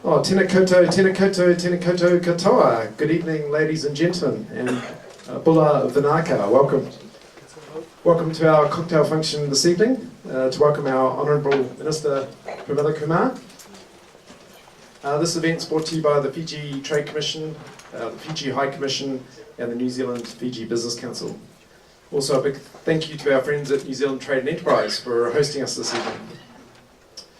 Oh, tēnā koutou, tēnā koutou, tēnā koutou katoa. Good evening, ladies and gentlemen, and Bula Vinaka, welcome. Welcome to our cocktail function this evening, to welcome our Honourable Minister Premila Kumar. This event is brought to you by the Fiji Trade Commission, the Fiji High Commission, and the New Zealand Fiji Business Council. Also a big thank you to our friends at New Zealand Trade and Enterprise for hosting us this evening.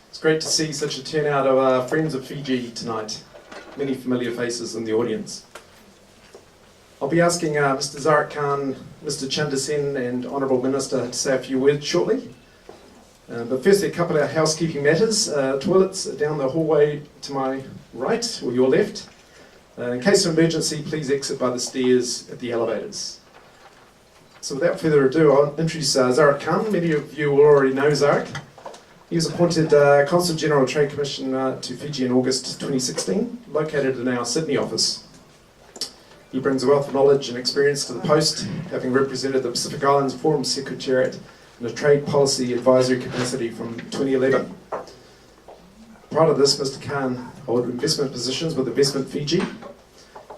It's great to see such a turnout of our friends of Fiji tonight. Many familiar faces in the audience. I'll be asking Mr. Zarek Khan, Mr. Chandasen and Honourable Minister to say a few words shortly. But firstly, a couple of housekeeping matters. Toilets are down the hallway to my right, or your left. In case of emergency, please exit by the stairs at the elevators. So without further ado, I'll introduce Zarek Khan. Many of you will already know Zarek. He was appointed Consul General Trade Commission to Fiji in August 2016, located in our Sydney office. He brings a wealth of knowledge and experience to the post, having represented the Pacific Islands Forum Secretariat in a trade policy advisory capacity from 2011. Prior to this, Mr. Khan held investment positions with Investment Fiji,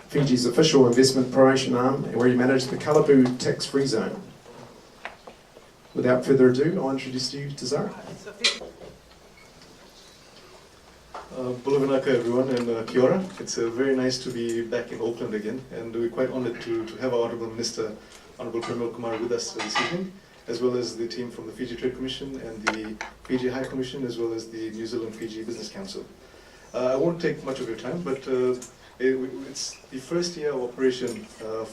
Fiji's official investment promotion arm, where he managed the Kalabu tax-free zone. Without further ado, I'll introduce you to Zarek. Bulavanaka everyone, and kia ora. It's very nice to be back in Auckland again, and we're quite honoured to have our Honourable Minister, Honourable Premila Kumar, with us this evening, as well as the team from the Fiji Trade Commission and the Fiji High Commission, as well as the New Zealand Fiji Business Council. I won't take much of your time, but it's the first year of operation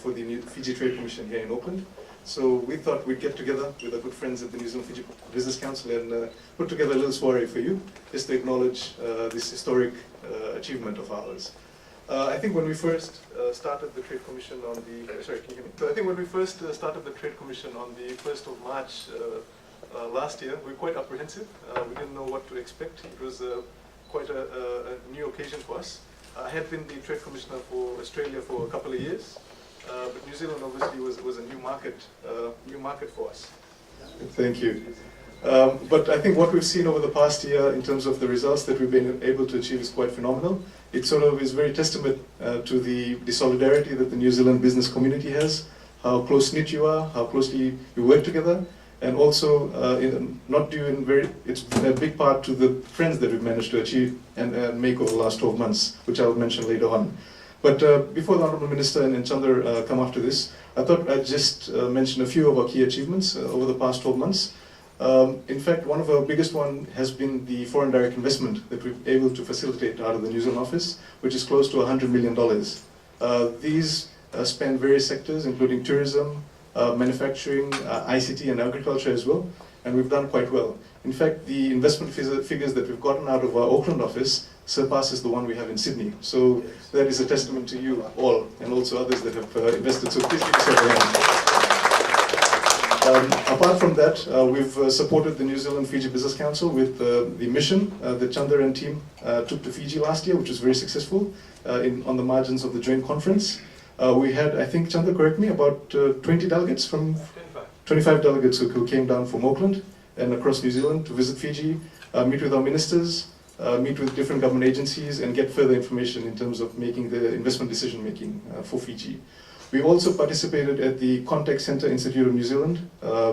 for the Fiji Trade Commission here in Auckland. So we thought we'd get together with our good friends at the New Zealand Fiji Business Council and put together a little soiree for you, just to acknowledge this historic achievement of ours. I think when we first started the Trade Commission on the, sorry, can you hear me? So I think when we first started the Trade Commission on the 1st of March last year, we were quite apprehensive. We didn't know what to expect. It was quite a new occasion for us. I had been the Trade Commissioner for Australia for a couple of years. But New Zealand obviously was a new market for us. Thank you. But I think what we've seen over the past year in terms of the results that we've been able to achieve is quite phenomenal. It sort of is very testament to the solidarity that the New Zealand business community has, how close-knit you are, how closely you work together, and also it's a big part to the friends that we've managed to achieve and make over the last 12 months, which I'll mention later on. But before the Honourable Minister and Chandra come after this, I thought I'd just mention a few of our key achievements over the past 12 months. In fact, one of our biggest one has been the foreign direct investment that we've been able to facilitate out of the New Zealand office, which is close to $100 million. These span various sectors, including tourism, manufacturing, ICT and agriculture as well, and we've done quite well. In fact, the investment figures that we've gotten out of our Auckland office surpasses the one we have in Sydney. So that is a testament to you all, and also others that have invested. So please give yourself a hand. Apart from that, we've supported the New Zealand Fiji Business Council with the mission that Chandra and team took to Fiji last year, which was very successful on the margins of the joint conference. We had, I think, Chandra, correct me, about 20 delegates from 25 delegates who came down from Auckland and across New Zealand to visit Fiji, meet with our ministers, meet with different government agencies, and get further information in terms of making the investment decision making for Fiji. We also participated at the Contact Centre Institute of New Zealand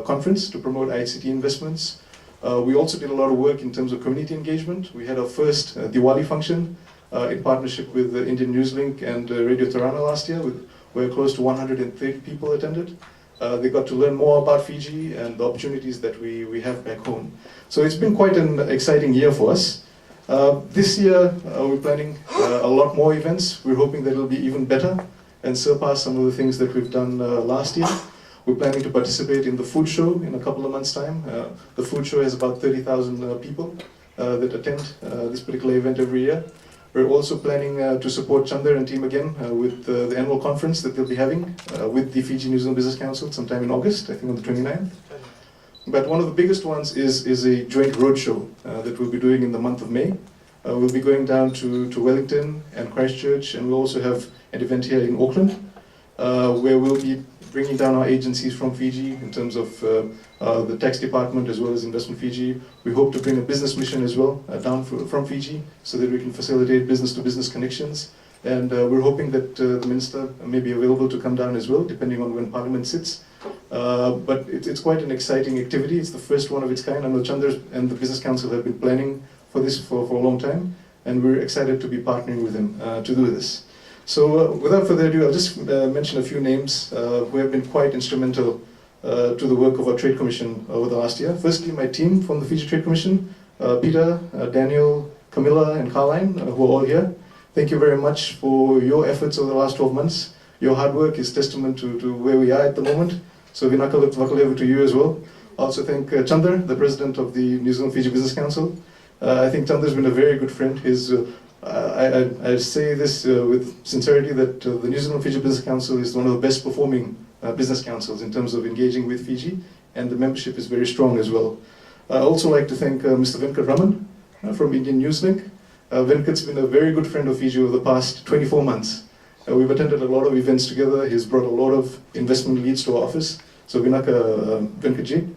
conference to promote ICT investments. We also did a lot of work in terms of community engagement. We had our first Diwali function in partnership with Indian Newslink and Radio Tirana last year, where close to 130 people attended. They got to learn more about Fiji and the opportunities that we have back home. So it's been quite an exciting year for us. This year we're planning a lot more events. We're hoping that it'll be even better and surpass some of the things that we've done last year. We're planning to participate in the food show in a couple of months' time. The food show has about 30,000 people that attend this particular event every year. We're also planning to support Chandar and team again with the annual conference that they'll be having with the Fiji New Zealand Business Council sometime in August, I think on the 29th. But one of the biggest ones is a joint roadshow that we'll be doing in the month of May. We'll be going down to Wellington and Christchurch, and we'll also have an event here in Auckland where we'll be bringing down our agencies from Fiji in terms of the tax department as well as Investment Fiji. We hope to bring a business mission as well down from Fiji so that we can facilitate business-to-business connections. And we're hoping that the Minister may be available to come down as well, depending on when Parliament sits. But it's quite an exciting activity. It's the first one of its kind. I know Chandra and the Business Council have been planning for this for a long time, and we're excited to be partnering with them to do this. So without further ado, I'll just mention a few names who have been quite instrumental to the work of our Trade Commission over the last year. Firstly, my team from the Fiji Trade Commission, Peter, Daniel, Camilla, and Carline, who are all here. Thank you very much for your efforts over the last 12 months. Your hard work is testament to where we are at the moment. So Vinaka Vakalevu to you as well. I also thank Chandar, the President of the New Zealand Fiji Business Council. I think Chandar's been a very good friend. I say this with sincerity that the New Zealand Fiji Business Council is one of the best performing business councils in terms of engaging with Fiji, and the membership is very strong as well. I'd also like to thank Mr. Venkat Raman from Indian Newslink. Venkat's been a very good friend of Fiji over the past 24 months. We've attended a lot of events together. He's brought a lot of investment leads to our office. So Vinaka Venkatji.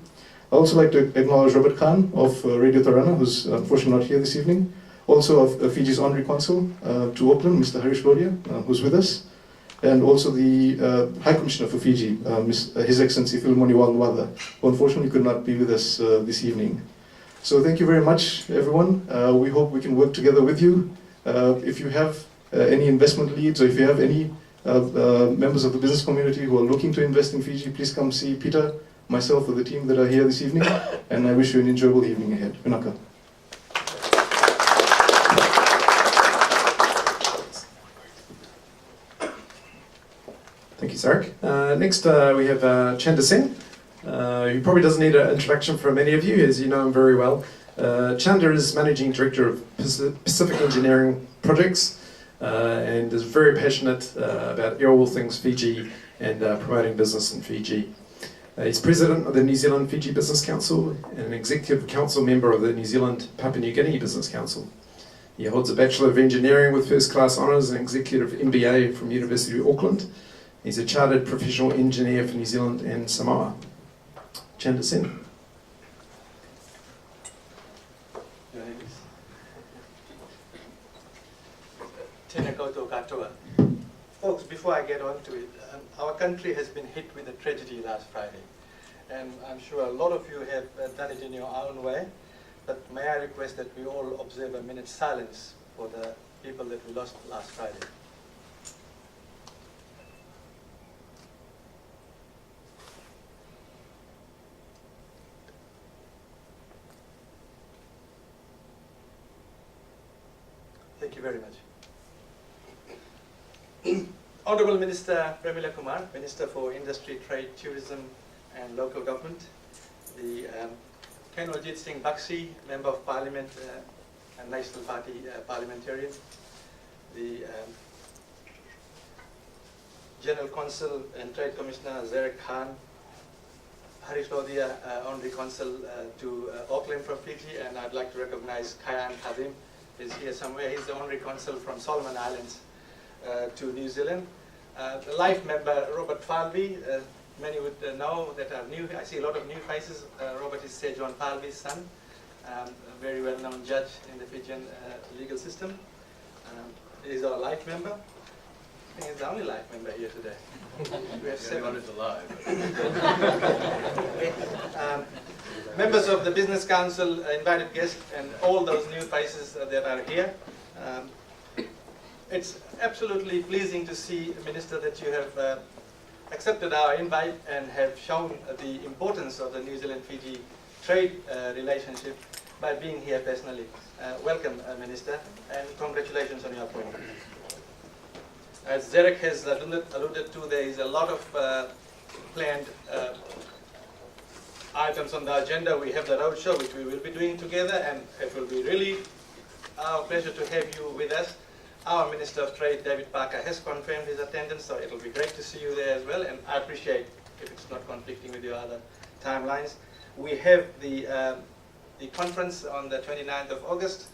I'd also like to acknowledge Robert Khan of Radio Tirana, who's unfortunately not here this evening. Also of Fiji's Honorary Consul to Auckland, Mr. Harish Lodia, who's with us. And also the High Commissioner for Fiji, His Excellency Philemoni Walwada, who unfortunately could not be with us this evening. So thank you very much, everyone. We hope we can work together with you. If you have any investment leads, or if you have any members of the business community who are looking to invest in Fiji, please come see Peter, myself, or the team that are here this evening. And I wish you an enjoyable evening ahead. Vinaka. Thank you, Sarek. Next, we have Chandra Singh, who probably doesn't need an introduction from many of you, as you know him very well. Chandra is Managing Director of Pacific Engineering Projects and is very passionate about all things Fiji and promoting business in Fiji. He's President of the New Zealand Fiji Business Council and an Executive Council member of the New Zealand Papua New Guinea Business Council. He holds a Bachelor of Engineering with First Class Honours and Executive MBA from University of Auckland. He's a Chartered Professional Engineer for New Zealand and Samoa. Chandra Singh. Tēnā koutou katoa. Folks, before I get on to it, our country has been hit with a tragedy last Friday. And I'm sure a lot of you have done it in your own way. But may I request that we all observe a minute's silence for the people that we lost last Friday. Thank you very much. Honourable Minister Premila Kumar, Minister for Industry, Trade, Tourism and Local Government. The Ken Ajit Singh Baxi, Member of Parliament and National Party Parliamentarian. The General Consul and Trade Commissioner Zarek Khan. Harish Lodia, Honorary Consul to Auckland from Fiji, and I'd like to recognize Kayan Kadim. Is here somewhere. He's the Honorary Consul from Solomon Islands to New Zealand. The life member, Robert Falvey, many would know that are new. I see a lot of new faces. Robert is Sir John Falvey's son, a very well-known judge in the Fijian legal system. He's our life member. I think he's the only live member here today. We have 7. It's alive. Okay. Members of the Business Council, invited guests, and all those new faces that are here. It's absolutely pleasing to see, Minister, that you have accepted our invite and have shown the importance of the New Zealand-Fiji trade relationship by being here personally. Welcome, Minister, and congratulations on your appointment. As Zarek has alluded to, there is a lot of planned items on the agenda. We have the roadshow, which we will be doing together, and it will be really our pleasure to have you with us. Our Minister of Trade, David Parker, has confirmed his attendance, so it will be great to see you there as well, and I appreciate if it's not conflicting with your other timelines. We have the conference on the 29th of August.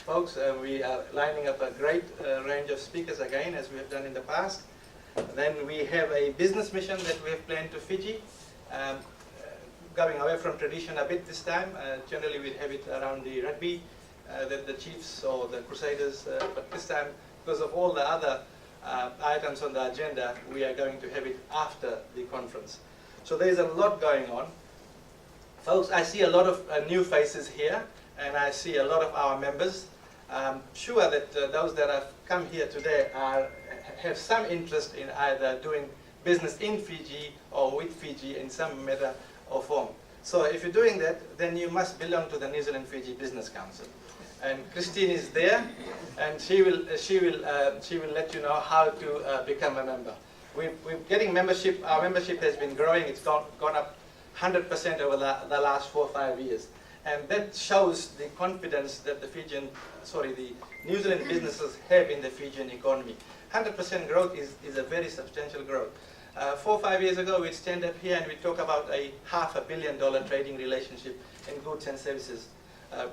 Folks, we are lining up a great range of speakers again, as we have done in the past. Then we have a business mission that we have planned to Fiji, going away from tradition a bit this time. Generally, we have it around the rugby, the Chiefs or the Crusaders, but this time, because of all the other items on the agenda, we are going to have it after the conference. So there is a lot going on. Folks, I see a lot of new faces here, and I see a lot of our members. I'm sure that those that have come here today have some interest in either doing business in Fiji or with Fiji in some manner or form. So if you're doing that, then you must belong to the New Zealand-Fiji Business Council. And Christine is there, and she will let you know how to become a member. We're getting membership. Our membership has been growing. It's gone up 100% over the last 4 or 5 years, and that shows the confidence that the New Zealand businesses have in the Fijian economy. 100% growth is a very substantial growth. 4 or 5 years ago, we'd stand up here and we'd talk about a $500 million trading relationship in goods and services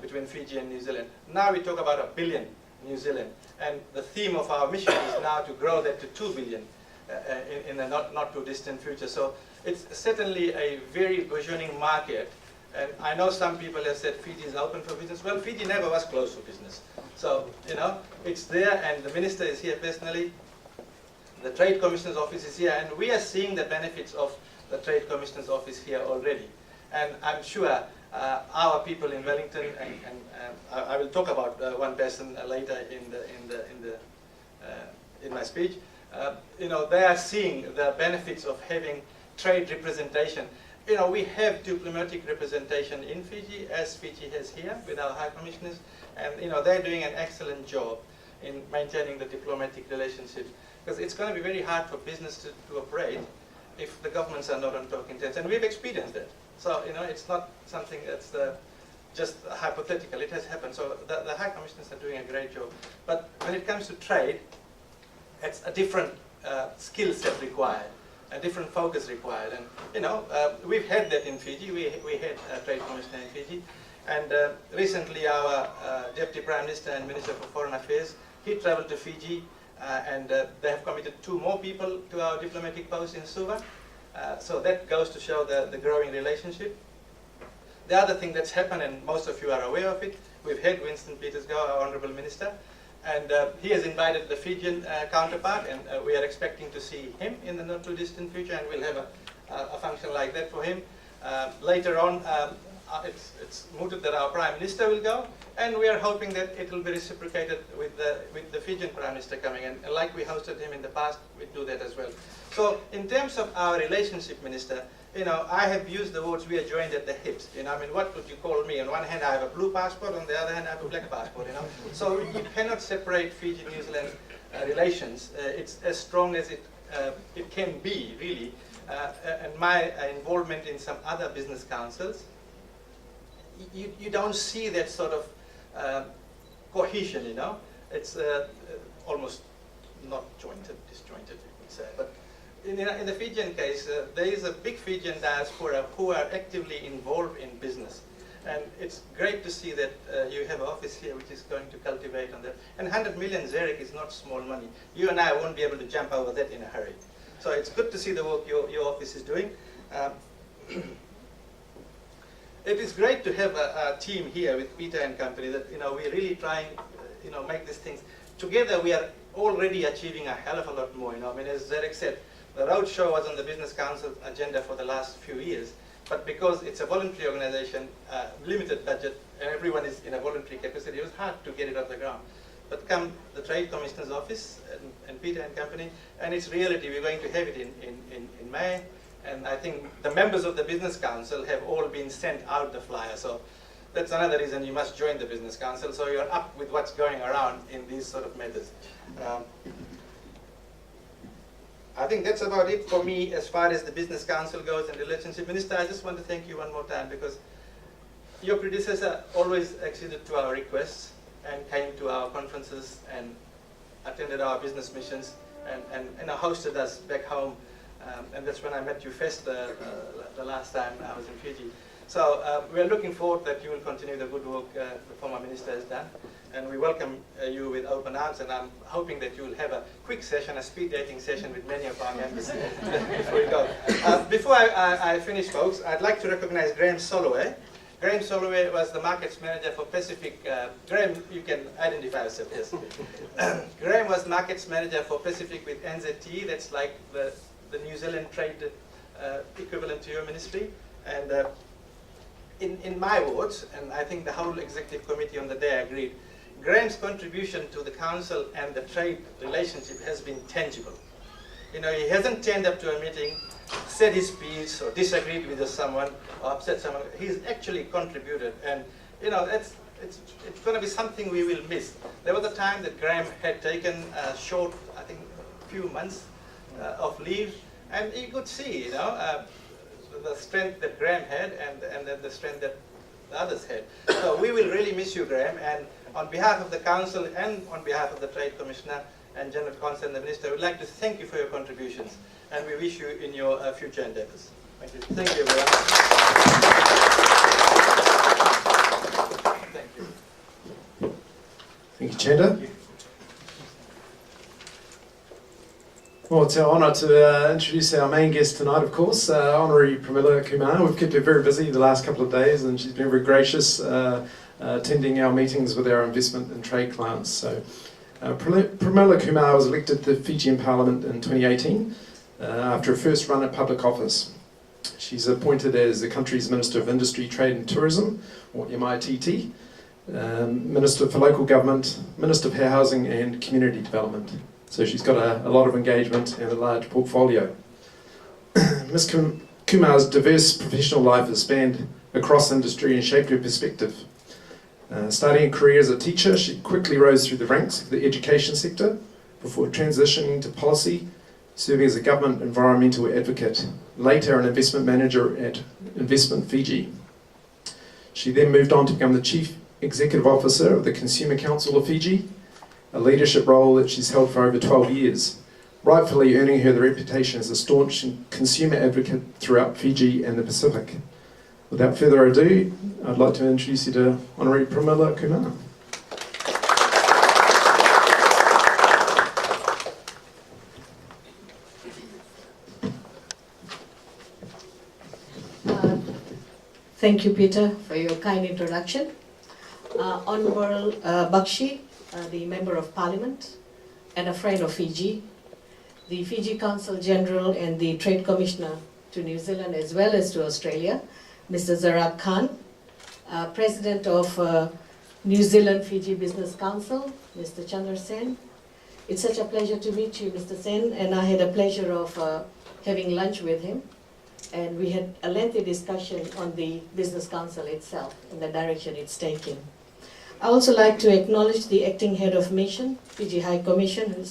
between Fiji and New Zealand. Now we talk about $1 billion New Zealand, and the theme of our mission is now to grow that to $2 billion in the not too distant future. So it's certainly a very burgeoning market, and I know some people have said Fiji is open for business. Well, Fiji never was closed for business. So, you know, it's there, and the Minister is here personally. The Trade Commissioner's office is here, and we are seeing the benefits of the Trade Commissioner's office here already. And I'm sure our people in Wellington, and I will talk about one person later in my speech. You know, they are seeing the benefits of having trade representation. You know, we have diplomatic representation in Fiji, as Fiji has here with our High Commissioners, and you know, they're doing an excellent job in maintaining the diplomatic relationships, because it's going to be very hard for business to operate if the governments are not on talking terms, and we've experienced that. So, you know, it's not something that's just hypothetical. It has happened. So the High Commissioners are doing a great job. But when it comes to trade, it's a different skill set required, a different focus required. And, you know, we've had that in Fiji. We had a Trade Commissioner in Fiji. And recently our Deputy Prime Minister and Minister for Foreign Affairs, he traveled to Fiji, and they have committed 2 more people to our diplomatic post in Suva. So that goes to show the growing relationship. The other thing that's happened, and most of you are aware of it, we've had Winston Peters go, our Honourable Minister, and he has invited the Fijian counterpart, and we are expecting to see him in the not too distant future, and we'll have a function like that for him. Later on, it's mooted that our Prime Minister will go, and we are hoping that it will be reciprocated with the Fijian Prime Minister coming, and like we hosted him in the past, we do that as well. So in terms of our relationship, Minister, you know, I have used the words we are joined at the hips. You know, I mean, what would you call me? On one hand, I have a blue passport. On the other hand, I have a black passport. You know, so you cannot separate Fiji-New Zealand relations. It's as strong as it can be, really. And my involvement in some other business councils, you don't see that sort of cohesion. You know, it's almost not jointed, disjointed, you could say, but. In the Fijian case, there is a big Fijian diaspora who are actively involved in business. And it's great to see that you have an office here which is going to cultivate on that. And 100 million Zarek is not small money. You and I won't be able to jump over that in a hurry. So it's good to see the work your office is doing. It is great to have a team here with Peter and company that, you know, we're really trying, you know, make these things. together we are already achieving a hell of a lot more. I mean, as Zarek said, the roadshow was on the Business Council agenda for the last few years, but because it's a voluntary organization, limited budget, and everyone is in a voluntary capacity, it was hard to get it off the ground. But come the Trade Commissioner's office and Peter and company, and it's reality. We're going to have it in May, and I think the members of the Business Council have all been sent out the flyer. So that's another reason you must join the Business Council, so you're up with what's going around in these sort of matters. I think that's about it for me as far as the Business Council goes and relationship. Minister, I just want to thank you one more time, because your predecessor always acceded to our requests and came to our conferences and attended our business missions and hosted us back home. And that's when I met you first the last time I was in Fiji. So we're looking forward that you will continue the good work the former minister has done. And we welcome you with open arms, and I'm hoping that you will have a quick session, a speed dating session with many of our members before we go. Before I finish, folks, I'd like to recognize Graham Soloway. Graham Soloway was the markets manager for Pacific. Graham, you can identify yourself, yes. Graham was markets manager for Pacific with NZT. That's like the New Zealand trade equivalent to your ministry. And in my words, and I think the whole executive committee on the day agreed, Graham's contribution to the council and the trade relationship has been tangible. He hasn't turned up to a meeting, said his piece, or disagreed with someone, or upset someone. He's actually contributed, and it's going to be something we will miss. There was a time that Graham had taken a short, I think, few months of leave, and you could see, the strength that Graham had and the strength that the others had. So we will really miss you, Graham, and on behalf of the council and on behalf of the Trade Commissioner and General Consul and the Minister, I would like to thank you for your contributions, and we wish you in your future endeavors. Thank you. Thank you, everyone. Thank you. Thank you, Chanda. Well, it's our honour to introduce our main guest tonight, of course, Honorary Premila Kumar. We've kept her very busy the last couple of days, and she's been very gracious attending our meetings with our investment and trade clients. So, Premila Kumar was elected to the Fijian Parliament in 2018 after her first run at public office. She's appointed as the country's Minister of Industry, Trade and Tourism, or MITT, Minister for Local Government, Minister for Housing and Community Development. So she's got a lot of engagement and a large portfolio. Ms. Kumar's diverse professional life has spanned across industry and shaped her perspective. Starting a career as a teacher, she quickly rose through the ranks of the education sector before transitioning to policy, serving as a government environmental advocate, later an investment manager at Investment Fiji. She then moved on to become the Chief Executive Officer of the Consumer Council of Fiji, a leadership role that she's held for over 12 years, rightfully earning her the reputation as a staunch consumer advocate throughout Fiji and the Pacific. Without further ado, I'd like to introduce you to Honorary Premila Kumar. Thank you, Peter, for your kind introduction. Honorable Bakshi, the Member of Parliament and a friend of Fiji, the Fiji Consul General and the Trade Commissioner to New Zealand as well as to Australia, Mr. Zarek Khan, President of New Zealand Fiji Business Council, Mr. Chandra Sen. It's such a pleasure to meet you, Mr. Sen, and I had a pleasure of having lunch with him. And we had a lengthy discussion on the Business Council itself and the direction it's taking. I also like to acknowledge the acting head of mission, Fiji High Commission, who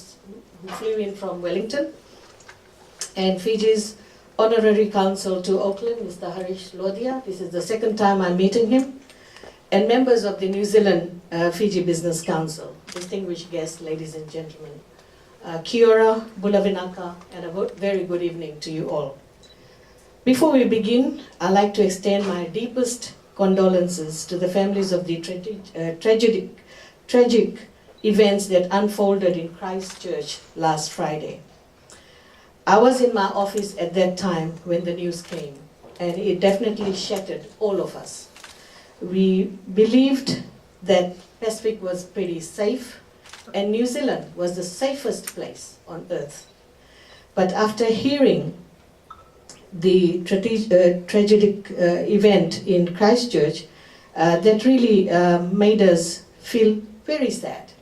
flew in from Wellington, and Fiji's honorary consul to Auckland, Mr. Harish Lodhia. This is the second time I'm meeting him, and members of the New Zealand Fiji Business Council, distinguished guests, ladies and gentlemen. Kia ora, bula vinaka, and a very good evening to you all. Before we begin, I'd like to extend my deepest condolences to the families of the tragic events that unfolded in Christchurch last Friday. I was in my office at that time when the news came, and it definitely shattered all of us. We believed that Pacific was pretty safe and New Zealand was the safest place on earth. But after hearing the tragic event in Christchurch, that really made us feel very sad.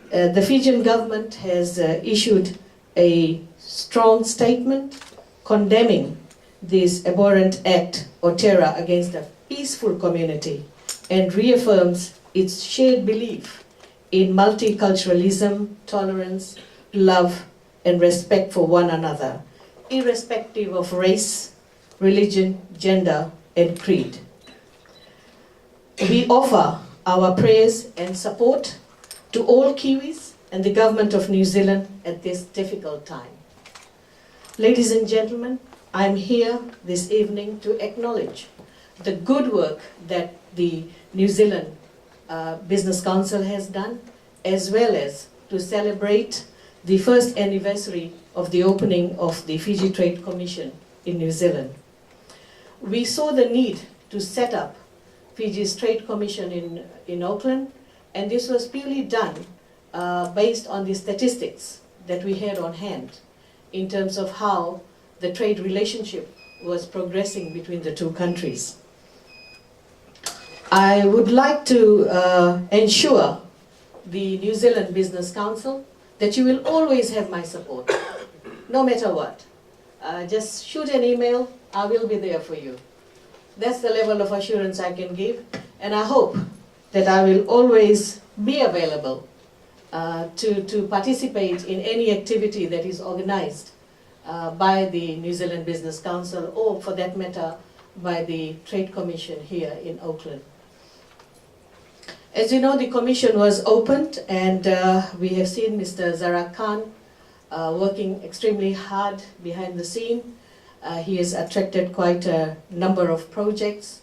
The Fijian government has issued a strong statement condemning this abhorrent act or terror against a peaceful community and reaffirms its shared belief in multiculturalism, tolerance, love, and respect for one another, irrespective of race, religion, gender, and creed. We offer our prayers and support to all Kiwis and the government of New Zealand at this difficult time. Ladies and gentlemen, I'm here this evening to acknowledge the good work that the New Zealand Business Council has done, as well as to celebrate the first anniversary of the opening of the Fiji Trade Commission in New Zealand. We saw the need to set up Fiji's Trade Commission in Auckland, and this was purely done based on the statistics that we had on hand in terms of how the trade relationship was progressing between the two countries. I would like to ensure the New Zealand Business Council that you will always have my support, no matter what. Just shoot an email, I will be there for you. That's the level of assurance I can give, and I hope that I will always be available to participate in any activity that is organized by the New Zealand Business Council, or for that matter, by the Trade Commission here in Auckland. As you know, the commission was opened, and we have seen Mr. Zarak Khan working extremely hard behind the scene. He has attracted quite a number of projects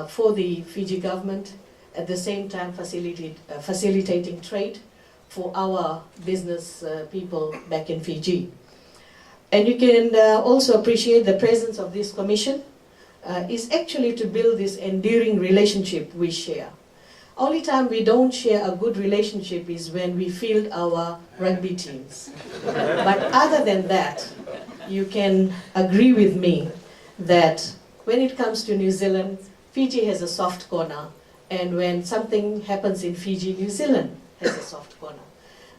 for the Fiji government, at the same time facilitating trade for our business people back in Fiji. And you can also appreciate the presence of this commission is actually to build this enduring relationship we share. Only time we don't share a good relationship is when we field our rugby teams. But other than that, you can agree with me that when it comes to New Zealand, Fiji has a soft corner, and when something happens in Fiji, New Zealand has a soft corner.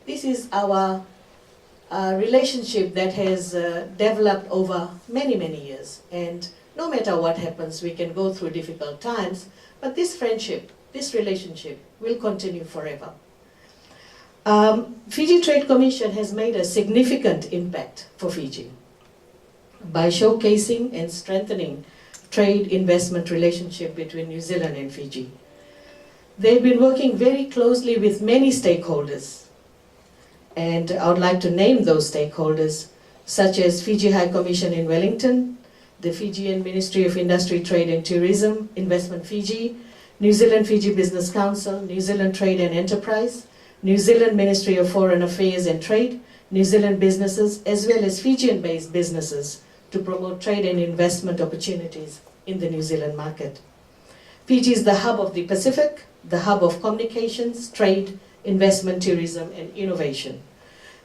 This is our relationship that has developed over many, many years, and no matter what happens, we can go through difficult times, but this friendship, this relationship will continue forever. Fiji Trade Commission has made a significant impact for Fiji by showcasing and strengthening trade investment relationship between New Zealand and Fiji. They've been working very closely with many stakeholders, and I would like to name those stakeholders, such as Fiji High Commission in Wellington, the Fijian Ministry of Industry, Trade and Tourism, Investment Fiji, New Zealand Fiji Business Council, New Zealand Trade and Enterprise, New Zealand Ministry of Foreign Affairs and Trade, New Zealand businesses, as well as Fijian-based businesses to promote trade and investment opportunities in the New Zealand market. Fiji is the hub of the Pacific, the hub of communications, trade, investment, tourism, and innovation.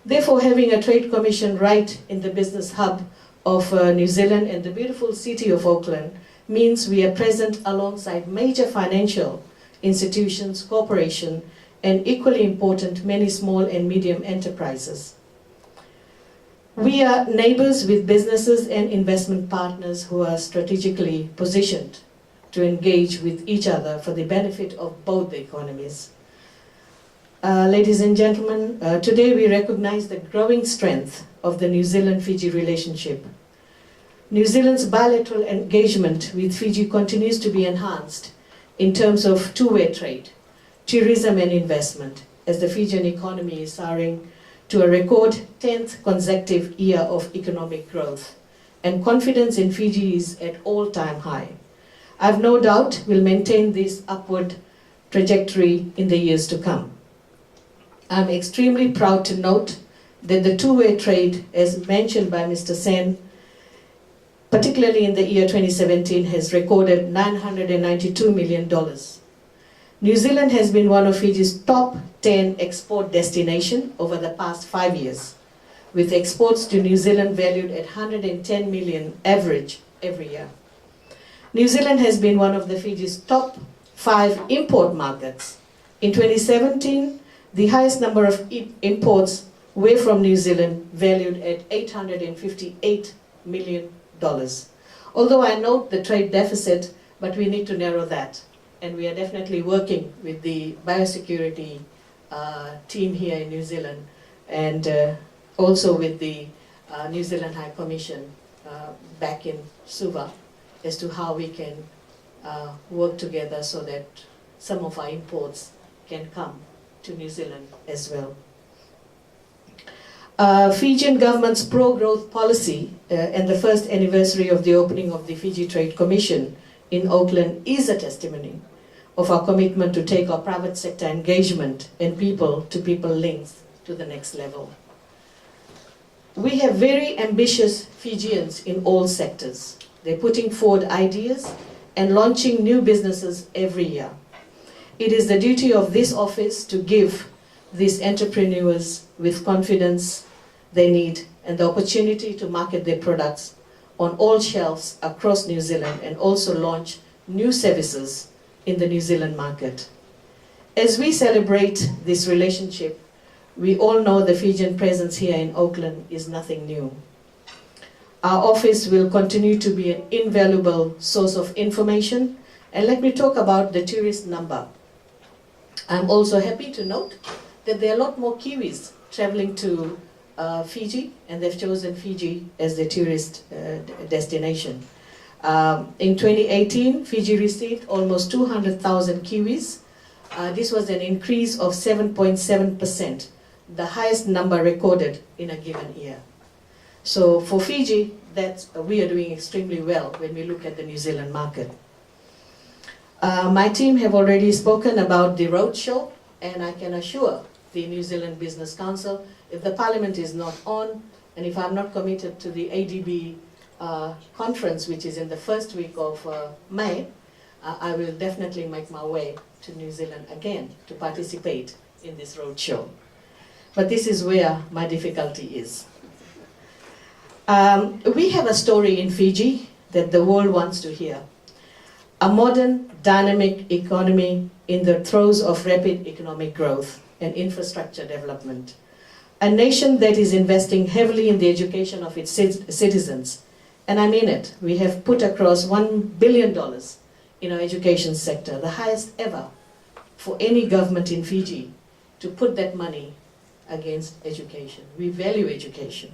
Therefore, having a trade commission right in the business hub of New Zealand and the beautiful city of Auckland means we are present alongside major financial institutions, corporations, and equally important, many small and medium enterprises. We are neighbors with businesses and investment partners who are strategically positioned to engage with each other for the benefit of both the economies. Ladies and gentlemen, today we recognize the growing strength of the New Zealand-Fiji relationship. New Zealand's bilateral engagement with Fiji continues to be enhanced in terms of two-way trade, tourism and investment, as the Fijian economy is soaring to a record 10th consecutive year of economic growth, and confidence in Fiji is at all-time high. I have no doubt we'll maintain this upward trajectory in the years to come. I'm extremely proud to note that the two-way trade, as mentioned by Mr. Sen, particularly in the year 2017, has recorded $992 million. New Zealand has been one of Fiji's top 10 export destinations over the past 5 years, with exports to New Zealand valued at 110 million average every year. New Zealand has been one of the Fiji's top 5 import markets. In 2017, the highest number of imports were from New Zealand, valued at $858 million. Although I note the trade deficit, but we need to narrow that. And we are definitely working with the biosecurity team here in New Zealand, and also with the New Zealand High Commission back in Suva, as to how we can work together so that some of our imports can come to New Zealand as well. Fijian government's pro-growth policy and the first anniversary of the opening of the Fiji Trade Commission in Auckland is a testimony of our commitment to take our private sector engagement and people-to-people links to the next level. We have very ambitious Fijians in all sectors. They're putting forward ideas and launching new businesses every year. It is the duty of this office to give these entrepreneurs with confidence they need and the opportunity to market their products on all shelves across New Zealand, and also launch new services in the New Zealand market. As we celebrate this relationship, we all know the Fijian presence here in Auckland is nothing new. Our office will continue to be an invaluable source of information, and let me talk about the tourist number. I'm also happy to note that there are a lot more Kiwis traveling to Fiji, and they've chosen Fiji as their tourist destination. In 2018, Fiji received almost 200,000 Kiwis. This was an increase of 7.7%, the highest number recorded in a given year. So for Fiji, we are doing extremely well when we look at the New Zealand market. My team have already spoken about the roadshow, and I can assure the New Zealand Business Council, if the Parliament is not on, and if I'm not committed to the ADB conference, which is in the first week of May, I will definitely make my way to New Zealand again to participate in this roadshow. But this is where my difficulty is. We have a story in Fiji that the world wants to hear. A modern, dynamic economy in the throes of rapid economic growth and infrastructure development. A nation that is investing heavily in the education of its citizens. And I mean it. We have put across $1 billion in our education sector, the highest ever for any government in Fiji to put that money against education. We value education.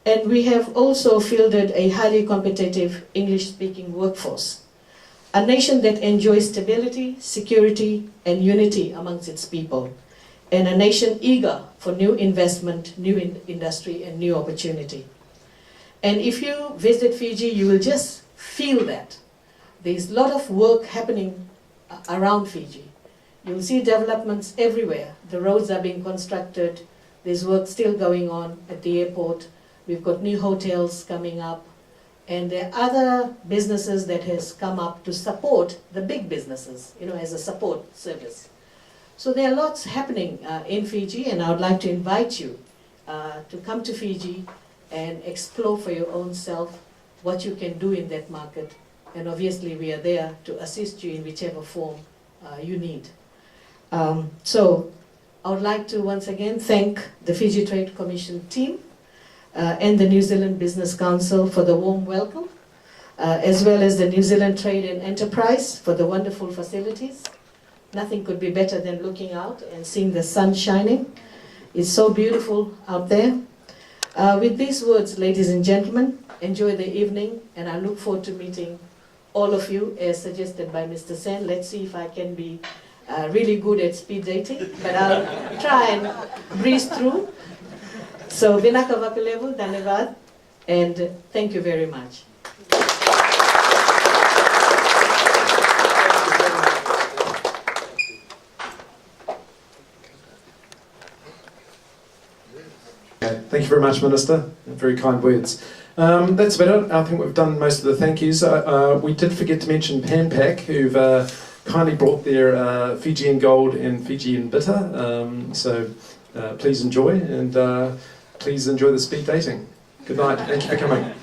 And we have also fielded a highly competitive English-speaking workforce. A nation that enjoys stability, security, and unity amongst its people. And a nation eager for new investment, new industry, and new opportunity. And if you visit Fiji, you will just feel that. There's a lot of work happening around Fiji. You'll see developments everywhere. The roads are being constructed. There's work still going on at the airport. We've got new hotels coming up. And there are other businesses that has come up to support the big businesses, as a support service. So there are lots happening in Fiji, and I would like to invite you to come to Fiji and explore for your own self what you can do in that market. And obviously we are there to assist you in whichever form you need. So I would like to once again thank the Fiji Trade Commission team and the New Zealand Business Council for the warm welcome, as well as the New Zealand Trade and Enterprise for the wonderful facilities. Nothing could be better than looking out and seeing the sun shining. It's so beautiful out there. With these words, ladies and gentlemen, enjoy the evening, and I look forward to meeting all of you as suggested by Mr. Sen. Let's see if I can be really good at speed dating, but I'll try and breeze through. So, Vinaka Vapilevu, Dhanyavad, and thank you very much. Thank you very much, Minister. Very kind words. That's about it. I think we've done most of the thank yous. We did forget to mention PanPac, who've kindly brought their Fijian gold and Fijian bitter. So please enjoy, and please enjoy the speed dating. Good night. Thank you for coming.